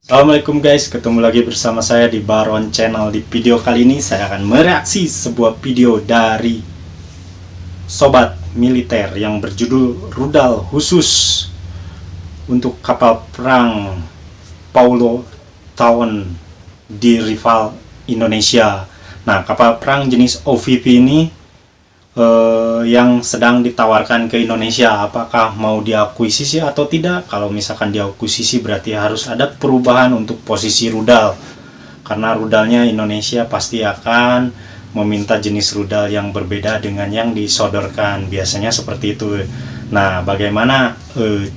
Assalamualaikum guys, ketemu lagi bersama saya di Baron Channel. Di video kali ini saya akan mereaksi sebuah video dari sobat militer yang berjudul Rudal Khusus untuk kapal perang Paulo Thaon di rival Indonesia. Nah, kapal perang jenis OVP ini yang sedang ditawarkan ke Indonesia. Apakah mau diakuisisi atau tidak? Kalau misalkan diakuisisi berarti harus ada perubahan untuk posisi rudal, karena rudalnya Indonesia pasti akan meminta jenis rudal yang berbeda dengan yang disodorkan, biasanya seperti itu. Nah, bagaimana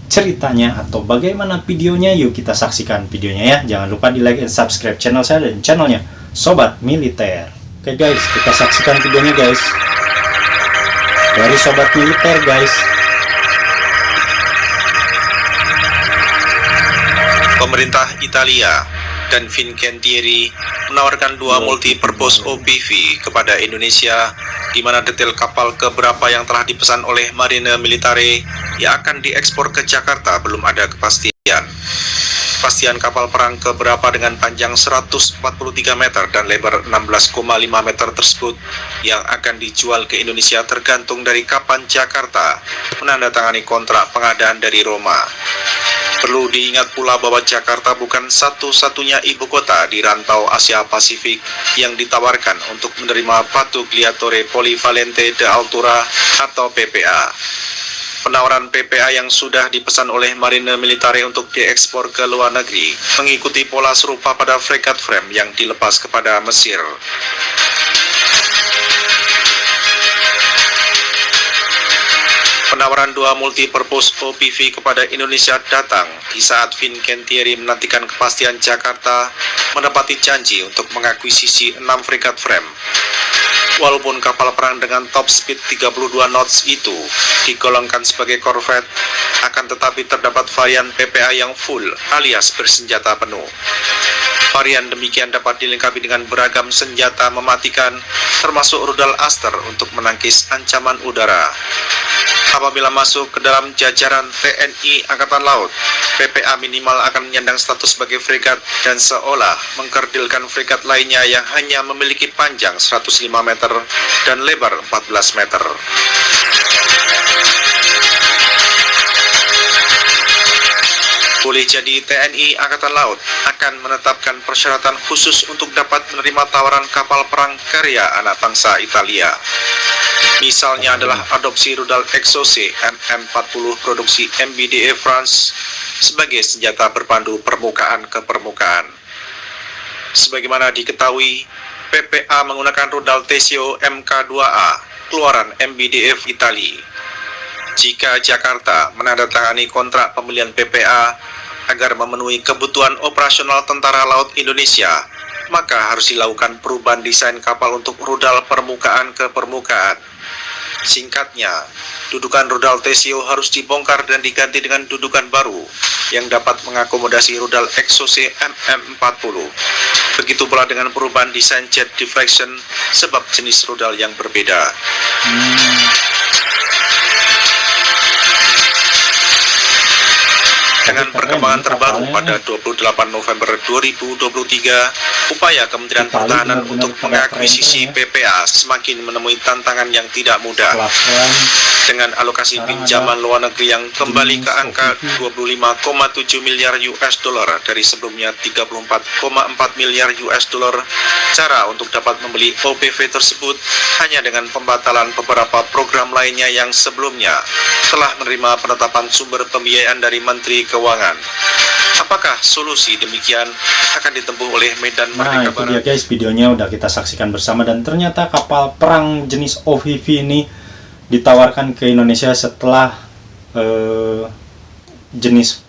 ceritanya atau bagaimana videonya? Yuk kita saksikan videonya ya. Jangan lupa di like dan subscribe channel saya dan channelnya Sobat Militer. Oke guys, kita saksikan videonya guys, dari sobat militer guys. Pemerintah Italia dan Fincantieri menawarkan dua multi-purpose OPV kepada Indonesia, di mana detail kapal keberapa yang telah dipesan oleh Marine Militare yang akan diekspor ke Jakarta belum ada kepastian. Kepastian kapal perang keberapa dengan panjang 143 meter dan lebar 16,5 meter tersebut yang akan dijual ke Indonesia tergantung dari kapan Jakarta menandatangani kontrak pengadaan dari Roma. Perlu diingat pula bahwa Jakarta bukan satu-satunya ibu kota di rantau Asia Pasifik yang ditawarkan untuk menerima Pattugliatore Polivalente de Altura atau PPA. Penawaran PPA yang sudah dipesan oleh Marine Militare untuk diekspor ke luar negeri mengikuti pola serupa pada fregat frame yang dilepas kepada Mesir. Penawaran dua multi-purpose OPV kepada Indonesia datang di saat Fincantieri menantikan kepastian Jakarta menepati janji untuk mengakuisisi 6 fregat frame. Walaupun kapal perang dengan top speed 32 knots itu digolongkan sebagai korvet, akan tetapi terdapat varian PPA yang full alias bersenjata penuh. Varian demikian dapat dilengkapi dengan beragam senjata mematikan, termasuk rudal Aster untuk menangkis ancaman udara. Apabila masuk ke dalam jajaran TNI Angkatan Laut, PPA minimal akan menyandang status sebagai fregat dan seolah mengkerdilkan fregat lainnya yang hanya memiliki panjang 105 meter dan lebar 14 meter. Boleh jadi TNI Angkatan Laut akan menetapkan persyaratan khusus untuk dapat menerima tawaran kapal perang karya anak bangsa Italia. Misalnya adalah adopsi rudal Exocet MM40 produksi MBDA France sebagai senjata berpandu permukaan ke permukaan. Sebagaimana diketahui, PPA menggunakan rudal Teseo MK2A keluaran MBDF Italia. Jika Jakarta menandatangani kontrak pembelian PPA agar memenuhi kebutuhan operasional Tentara Laut Indonesia, maka harus dilakukan perubahan desain kapal untuk rudal permukaan ke permukaan. Singkatnya, dudukan rudal Teseo harus dibongkar dan diganti dengan dudukan baru yang dapat mengakomodasi rudal Exocet MM40. Begitu pula dengan perubahan desain jet deflection sebab jenis rudal yang berbeda. Dengan perkembangan terbaru pada 28 November 2023, upaya Kementerian Pertahanan untuk mengakuisisi PPA semakin menemui tantangan yang tidak mudah. Dengan alokasi pinjaman luar negeri yang kembali ke angka 25,7 miliar US dollar dari sebelumnya 34,4 miliar US dollar, cara untuk dapat membeli OPV tersebut hanya dengan pembatalan beberapa program lainnya yang sebelumnya telah menerima penetapan sumber pembiayaan dari Menteri Keuangan. Apakah solusi demikian akan ditempuh oleh Medan Merdeka Barat? Nah, itu dia guys, videonya udah kita saksikan bersama, dan ternyata kapal perang jenis OVV ini ditawarkan ke Indonesia setelah jenis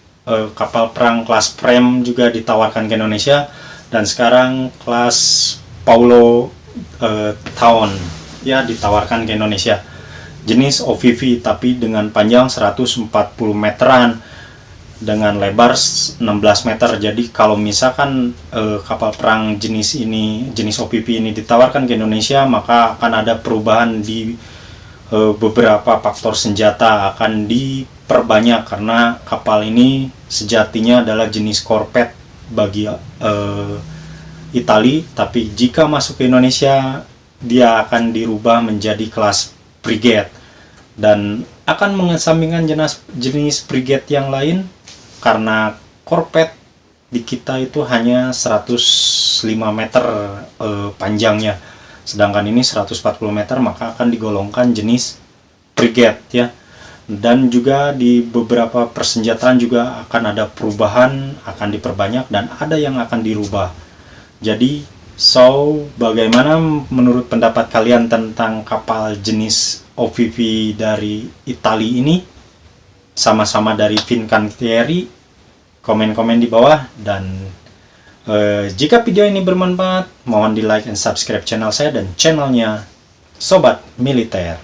kapal perang kelas frame juga ditawarkan ke Indonesia, dan sekarang kelas Paulo Thaon ya ditawarkan ke Indonesia jenis OVV tapi dengan panjang 140 meteran dengan lebar 16 meter. Jadi kalau misalkan kapal perang jenis OPV ini ditawarkan ke Indonesia, maka akan ada perubahan di beberapa faktor senjata akan diperbanyak, karena kapal ini sejatinya adalah jenis korvet bagi Itali, tapi jika masuk ke Indonesia dia akan dirubah menjadi kelas frigate dan akan mengesampingkan jenis frigate yang lain karena korpet di kita itu hanya 105 meter panjangnya, sedangkan ini 140 meter, maka akan digolongkan jenis frigate ya. Dan juga di beberapa persenjataan juga akan ada perubahan, akan diperbanyak dan ada yang akan dirubah. Jadi, bagaimana menurut pendapat kalian tentang kapal jenis OVV dari Italia ini? Sama-sama dari Fincantieri. Komen-komen di bawah. Dan jika video ini bermanfaat, mohon di like dan subscribe channel saya dan channelnya Sobat Militer.